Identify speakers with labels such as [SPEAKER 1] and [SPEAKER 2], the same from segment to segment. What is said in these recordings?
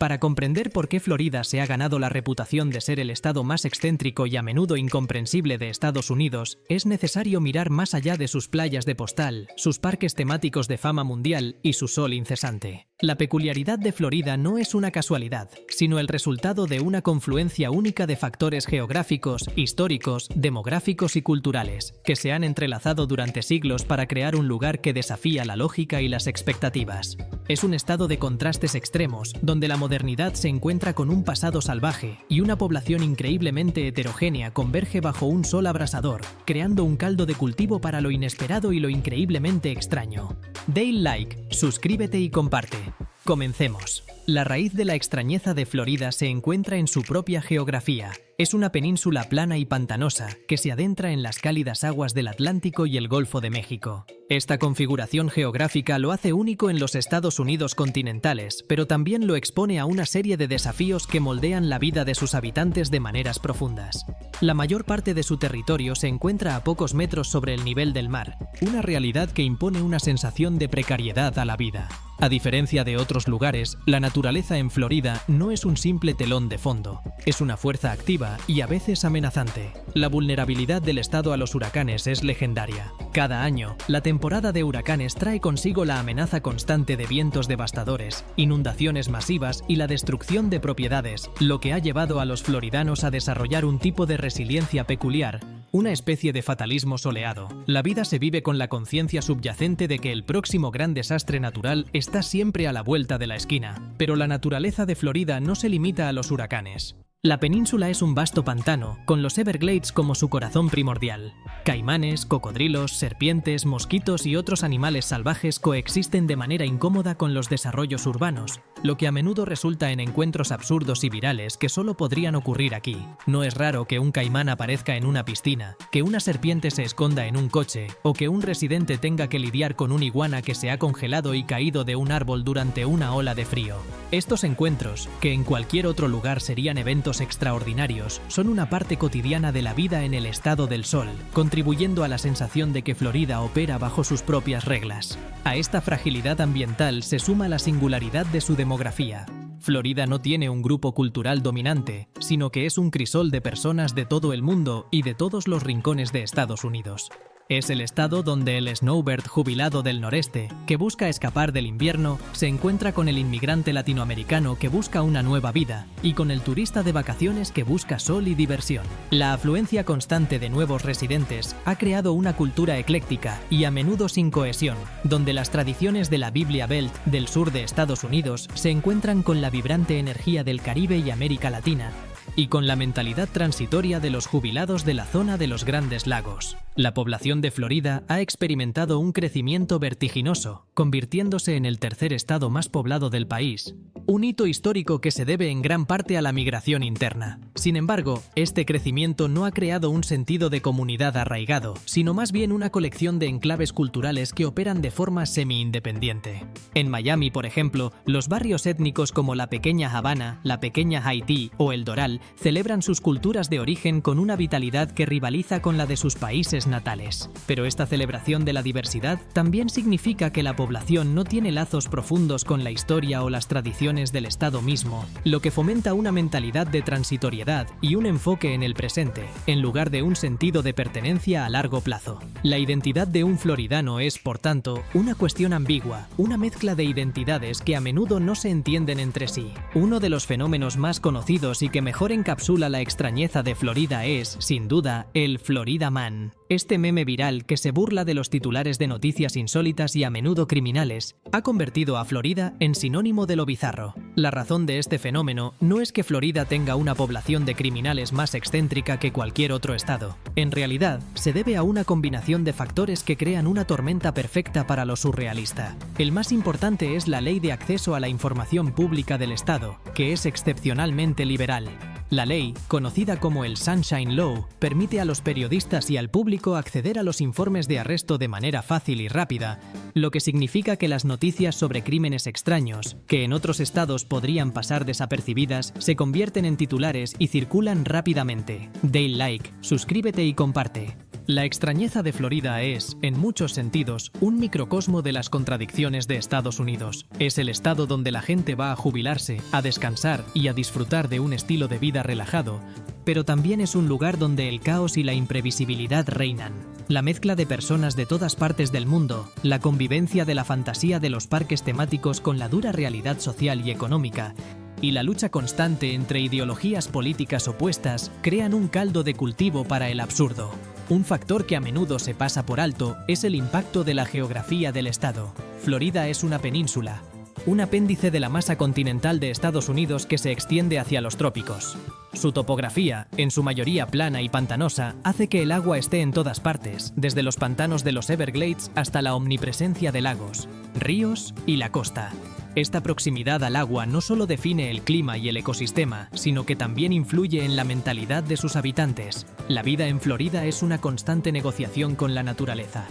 [SPEAKER 1] Para comprender por qué Florida se ha ganado la reputación de ser el estado más excéntrico y a menudo incomprensible de Estados Unidos, es necesario mirar más allá de sus playas de postal, sus parques temáticos de fama mundial y su sol incesante. La peculiaridad de Florida no es una casualidad, sino el resultado de una confluencia única de factores geográficos, históricos, demográficos y culturales, que se han entrelazado durante siglos para crear un lugar que desafía la lógica y las expectativas. Es un estado de contrastes extremos, donde la modernidad se encuentra con un pasado salvaje y una población increíblemente heterogénea converge bajo un sol abrasador, creando un caldo de cultivo para lo inesperado y lo increíblemente extraño. Dale like, suscríbete y comparte. Comencemos. La raíz de la extrañeza de Florida se encuentra en su propia geografía. Es una península plana y pantanosa que se adentra en las cálidas aguas del Atlántico y el Golfo de México. Esta configuración geográfica lo hace único en los Estados Unidos continentales, pero también lo expone a una serie de desafíos que moldean la vida de sus habitantes de maneras profundas. La mayor parte de su territorio se encuentra a pocos metros sobre el nivel del mar, una realidad que impone una sensación de precariedad a la vida. A diferencia de otros lugares, la naturaleza en Florida no es un simple telón de fondo, es una fuerza activa y a veces amenazante. La vulnerabilidad del estado a los huracanes es legendaria. Cada año, la temporada de huracanes trae consigo la amenaza constante de vientos devastadores, inundaciones masivas y la destrucción de propiedades, lo que ha llevado a los floridanos a desarrollar un tipo de resiliencia peculiar, una especie de fatalismo soleado. La vida se vive con la conciencia subyacente de que el próximo gran desastre natural está siempre a la vuelta de la esquina. Pero la naturaleza de Florida no se limita a los huracanes. La península es un vasto pantano, con los Everglades como su corazón primordial. Caimanes, cocodrilos, serpientes, mosquitos y otros animales salvajes coexisten de manera incómoda con los desarrollos urbanos, lo que a menudo resulta en encuentros absurdos y virales que solo podrían ocurrir aquí. No es raro que un caimán aparezca en una piscina, que una serpiente se esconda en un coche, o que un residente tenga que lidiar con un iguana que se ha congelado y caído de un árbol durante una ola de frío. Estos encuentros, que en cualquier otro lugar serían eventos extraordinarios, son una parte cotidiana de la vida en el estado del sol, contribuyendo a la sensación de que Florida opera bajo sus propias reglas. A esta fragilidad ambiental se suma la singularidad de su demografía. Florida no tiene un grupo cultural dominante, sino que es un crisol de personas de todo el mundo y de todos los rincones de Estados Unidos. Es el estado donde el snowbird jubilado del noreste, que busca escapar del invierno, se encuentra con el inmigrante latinoamericano que busca una nueva vida y con el turista de vacaciones que busca sol y diversión. La afluencia constante de nuevos residentes ha creado una cultura ecléctica y a menudo sin cohesión, donde las tradiciones de la Biblia Belt del sur de Estados Unidos se encuentran con la vibrante energía del Caribe y América Latina, y con la mentalidad transitoria de los jubilados de la zona de los Grandes Lagos. La población de Florida ha experimentado un crecimiento vertiginoso, convirtiéndose en el tercer estado más poblado del país, un hito histórico que se debe en gran parte a la migración interna. Sin embargo, este crecimiento no ha creado un sentido de comunidad arraigado, sino más bien una colección de enclaves culturales que operan de forma semi-independiente. En Miami, por ejemplo, los barrios étnicos como la Pequeña Habana, la Pequeña Haití o el Doral celebran sus culturas de origen con una vitalidad que rivaliza con la de sus países natales. Pero esta celebración de la diversidad también significa que la población no tiene lazos profundos con la historia o las tradiciones del estado mismo, lo que fomenta una mentalidad de transitoriedad y un enfoque en el presente, en lugar de un sentido de pertenencia a largo plazo. La identidad de un floridano es, por tanto, una cuestión ambigua, una mezcla de identidades que a menudo no se entienden entre sí. Uno de los fenómenos más conocidos y que mejor encapsula la extrañeza de Florida es, sin duda, el Florida Man. Este meme viral, que se burla de los titulares de noticias insólitas y a menudo criminales, ha convertido a Florida en sinónimo de lo bizarro. La razón de este fenómeno no es que Florida tenga una población de criminales más excéntrica que cualquier otro estado. En realidad, se debe a una combinación de factores que crean una tormenta perfecta para lo surrealista. El más importante es la Ley de Acceso a la Información Pública del Estado, que es excepcionalmente liberal. La ley, conocida como el Sunshine Law, permite a los periodistas y al público acceder a los informes de arresto de manera fácil y rápida, lo que significa que las noticias sobre crímenes extraños, que en otros estados podrían pasar desapercibidas, se convierten en titulares y circulan rápidamente. Dale like, suscríbete y comparte. La extrañeza de Florida es, en muchos sentidos, un microcosmo de las contradicciones de Estados Unidos. Es el estado donde la gente va a jubilarse, a descansar y a disfrutar de un estilo de vida relajado, pero también es un lugar donde el caos y la imprevisibilidad reinan. La mezcla de personas de todas partes del mundo, la convivencia de la fantasía de los parques temáticos con la dura realidad social y económica, y la lucha constante entre ideologías políticas opuestas crean un caldo de cultivo para el absurdo. Un factor que a menudo se pasa por alto es el impacto de la geografía del estado. Florida es una península, un apéndice de la masa continental de Estados Unidos que se extiende hacia los trópicos. Su topografía, en su mayoría plana y pantanosa, hace que el agua esté en todas partes, desde los pantanos de los Everglades hasta la omnipresencia de lagos, ríos y la costa. Esta proximidad al agua no solo define el clima y el ecosistema, sino que también influye en la mentalidad de sus habitantes. La vida en Florida es una constante negociación con la naturaleza.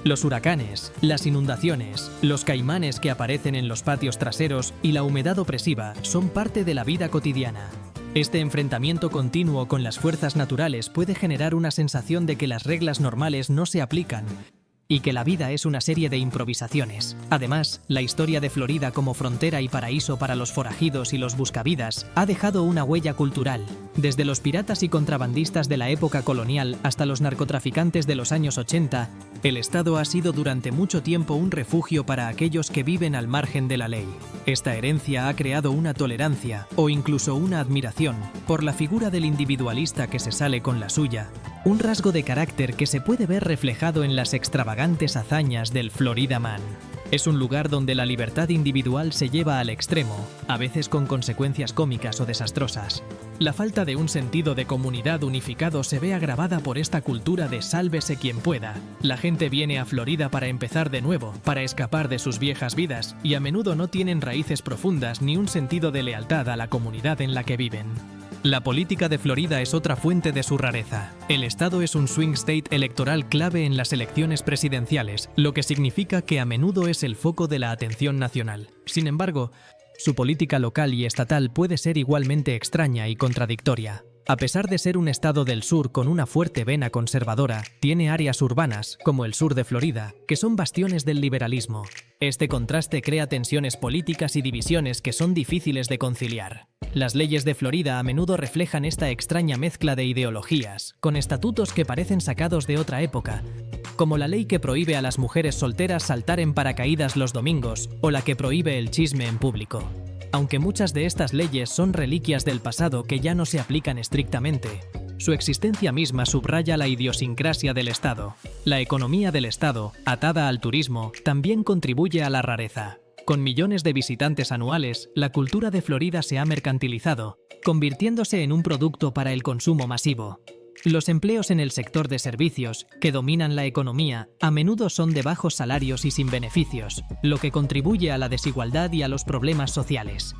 [SPEAKER 1] Los huracanes, las inundaciones, los caimanes que aparecen en los patios traseros y la humedad opresiva son parte de la vida cotidiana. Este enfrentamiento continuo con las fuerzas naturales puede generar una sensación de que las reglas normales no se aplican y que la vida es una serie de improvisaciones. Además, la historia de Florida como frontera y paraíso para los forajidos y los buscavidas ha dejado una huella cultural. Desde los piratas y contrabandistas de la época colonial hasta los narcotraficantes de los años 80, el estado ha sido durante mucho tiempo un refugio para aquellos que viven al margen de la ley. Esta herencia ha creado una tolerancia, o incluso una admiración, por la figura del individualista que se sale con la suya, un rasgo de carácter que se puede ver reflejado en las extravagantes hazañas del Florida Man. Es un lugar donde la libertad individual se lleva al extremo, a veces con consecuencias cómicas o desastrosas. La falta de un sentido de comunidad unificado se ve agravada por esta cultura de sálvese quien pueda. La gente viene a Florida para empezar de nuevo, para escapar de sus viejas vidas, y a menudo no tienen raíces profundas ni un sentido de lealtad a la comunidad en la que viven. La política de Florida es otra fuente de su rareza. El estado es un swing state electoral clave en las elecciones presidenciales, lo que significa que a menudo es el foco de la atención nacional. Sin embargo, su política local y estatal puede ser igualmente extraña y contradictoria. A pesar de ser un estado del sur con una fuerte vena conservadora, tiene áreas urbanas, como el sur de Florida, que son bastiones del liberalismo. Este contraste crea tensiones políticas y divisiones que son difíciles de conciliar. Las leyes de Florida a menudo reflejan esta extraña mezcla de ideologías, con estatutos que parecen sacados de otra época, como la ley que prohíbe a las mujeres solteras saltar en paracaídas los domingos o la que prohíbe el chisme en público. Aunque muchas de estas leyes son reliquias del pasado que ya no se aplican estrictamente, su existencia misma subraya la idiosincrasia del Estado. La economía del Estado, atada al turismo, también contribuye a la rareza. Con millones de visitantes anuales, la cultura de Florida se ha mercantilizado, convirtiéndose en un producto para el consumo masivo. Los empleos en el sector de servicios, que dominan la economía, a menudo son de bajos salarios y sin beneficios, lo que contribuye a la desigualdad y a los problemas sociales.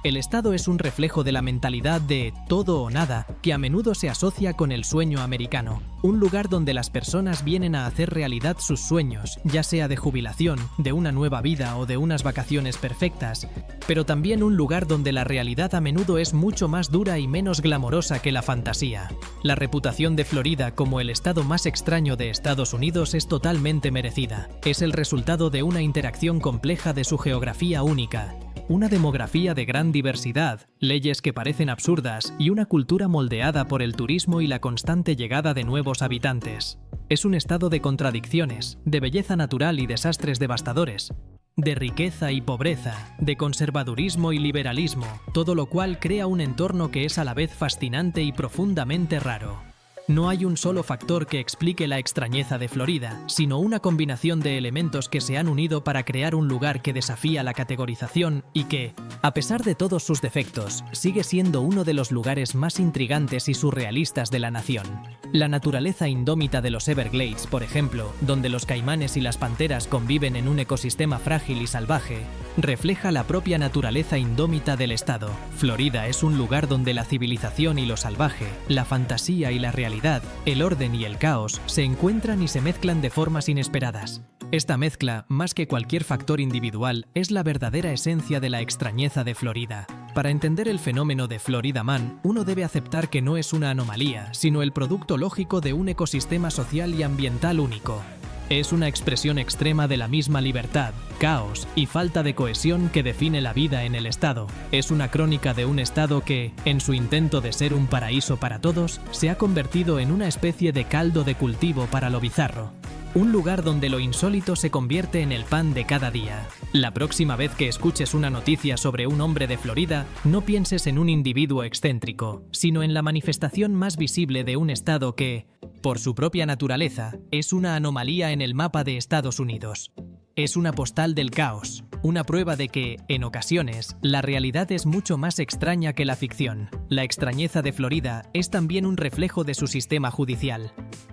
[SPEAKER 1] El estado es un reflejo de la mentalidad de todo o nada, que a menudo se asocia con el sueño americano, un lugar donde las personas vienen a hacer realidad sus sueños, ya sea de jubilación, de una nueva vida o de unas vacaciones perfectas, pero también un lugar donde la realidad a menudo es mucho más dura y menos glamorosa que la fantasía. La reputación de Florida como el estado más extraño de Estados Unidos es totalmente merecida. Es el resultado de una interacción compleja de su geografía única, una demografía de gran diversidad, leyes que parecen absurdas y una cultura moldeada por el turismo y la constante llegada de nuevos habitantes. Es un estado de contradicciones, de belleza natural y desastres devastadores, de riqueza y pobreza, de conservadurismo y liberalismo, todo lo cual crea un entorno que es a la vez fascinante y profundamente raro. No hay un solo factor que explique la extrañeza de Florida, sino una combinación de elementos que se han unido para crear un lugar que desafía la categorización y que, a pesar de todos sus defectos, sigue siendo uno de los lugares más intrigantes y surrealistas de la nación. La naturaleza indómita de los Everglades, por ejemplo, donde los caimanes y las panteras conviven en un ecosistema frágil y salvaje, refleja la propia naturaleza indómita del estado. Florida es un lugar donde la civilización y lo salvaje, la fantasía y la realidad, el orden y el caos se encuentran y se mezclan de formas inesperadas. Esta mezcla, más que cualquier factor individual, es la verdadera esencia de la extrañeza de Florida. Para entender el fenómeno de Florida Man, uno debe aceptar que no es una anomalía, sino el producto lógico de un ecosistema social y ambiental único. Es una expresión extrema de la misma libertad, caos y falta de cohesión que define la vida en el estado. Es una crónica de un estado que, en su intento de ser un paraíso para todos, se ha convertido en una especie de caldo de cultivo para lo bizarro. Un lugar donde lo insólito se convierte en el pan de cada día. La próxima vez que escuches una noticia sobre un hombre de Florida, no pienses en un individuo excéntrico, sino en la manifestación más visible de un estado que, por su propia naturaleza, es una anomalía en el mapa de Estados Unidos. Es una postal del caos, una prueba de que, en ocasiones, la realidad es mucho más extraña que la ficción. La extrañeza de Florida es también un reflejo de su sistema judicial.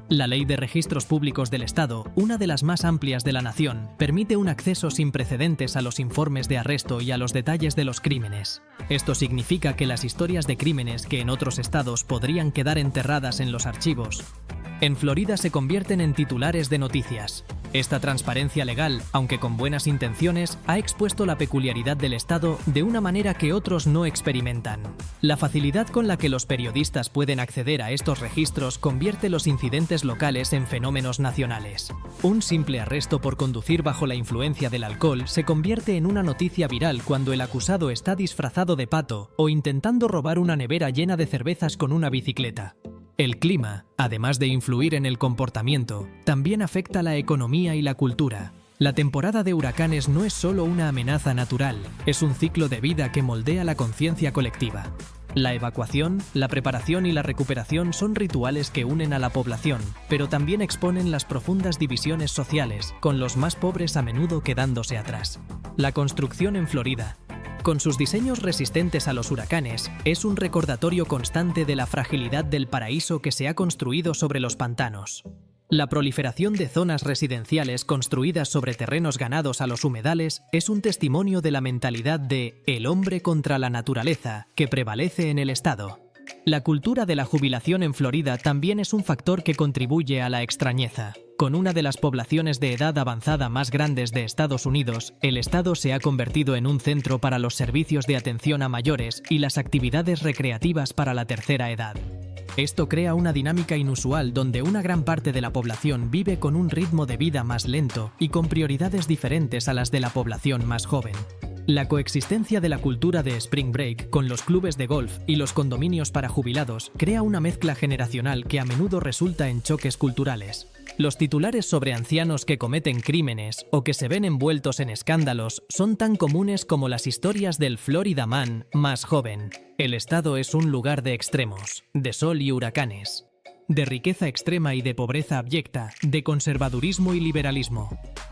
[SPEAKER 1] La Ley de Registros Públicos del Estado, una de las más amplias de la nación, permite un acceso sin precedentes a los informes de arresto y a los detalles de los crímenes. Esto significa que las historias de crímenes que en otros estados podrían quedar enterradas en los archivos, en Florida se convierten en titulares de noticias. Esta transparencia legal, aunque con buenas intenciones, ha expuesto la peculiaridad del estado de una manera que otros no experimentan. La facilidad con la que los periodistas pueden acceder a estos registros convierte los incidentes locales en fenómenos nacionales. Un simple arresto por conducir bajo la influencia del alcohol se convierte en una noticia viral cuando el acusado está disfrazado de pato o intentando robar una nevera llena de cervezas con una bicicleta. El clima, además de influir en el comportamiento, también afecta la economía y la cultura. La temporada de huracanes no es solo una amenaza natural, es un ciclo de vida que moldea la conciencia colectiva. La evacuación, la preparación y la recuperación son rituales que unen a la población, pero también exponen las profundas divisiones sociales, con los más pobres a menudo quedándose atrás. La construcción en Florida, con sus diseños resistentes a los huracanes, es un recordatorio constante de la fragilidad del paraíso que se ha construido sobre los pantanos. La proliferación de zonas residenciales construidas sobre terrenos ganados a los humedales es un testimonio de la mentalidad de «el hombre contra la naturaleza» que prevalece en el estado. La cultura de la jubilación en Florida también es un factor que contribuye a la extrañeza. Con una de las poblaciones de edad avanzada más grandes de Estados Unidos, el estado se ha convertido en un centro para los servicios de atención a mayores y las actividades recreativas para la tercera edad. Esto crea una dinámica inusual donde una gran parte de la población vive con un ritmo de vida más lento y con prioridades diferentes a las de la población más joven. La coexistencia de la cultura de Spring Break con los clubes de golf y los condominios para jubilados crea una mezcla generacional que a menudo resulta en choques culturales. Los titulares sobre ancianos que cometen crímenes o que se ven envueltos en escándalos son tan comunes como las historias del Florida Man más joven. El estado es un lugar de extremos, de sol y huracanes, de riqueza extrema y de pobreza abyecta, de conservadurismo y liberalismo.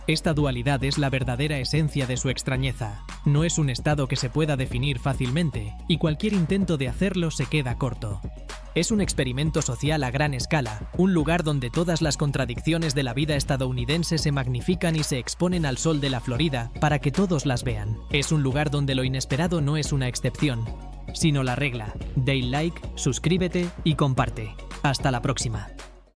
[SPEAKER 1] Esta dualidad es la verdadera esencia de su extrañeza. No es un estado que se pueda definir fácilmente, y cualquier intento de hacerlo se queda corto. Es un experimento social a gran escala, un lugar donde todas las contradicciones de la vida estadounidense se magnifican y se exponen al sol de la Florida para que todos las vean. Es un lugar donde lo inesperado no es una excepción, sino la regla. Dale like, suscríbete y comparte. Hasta la próxima.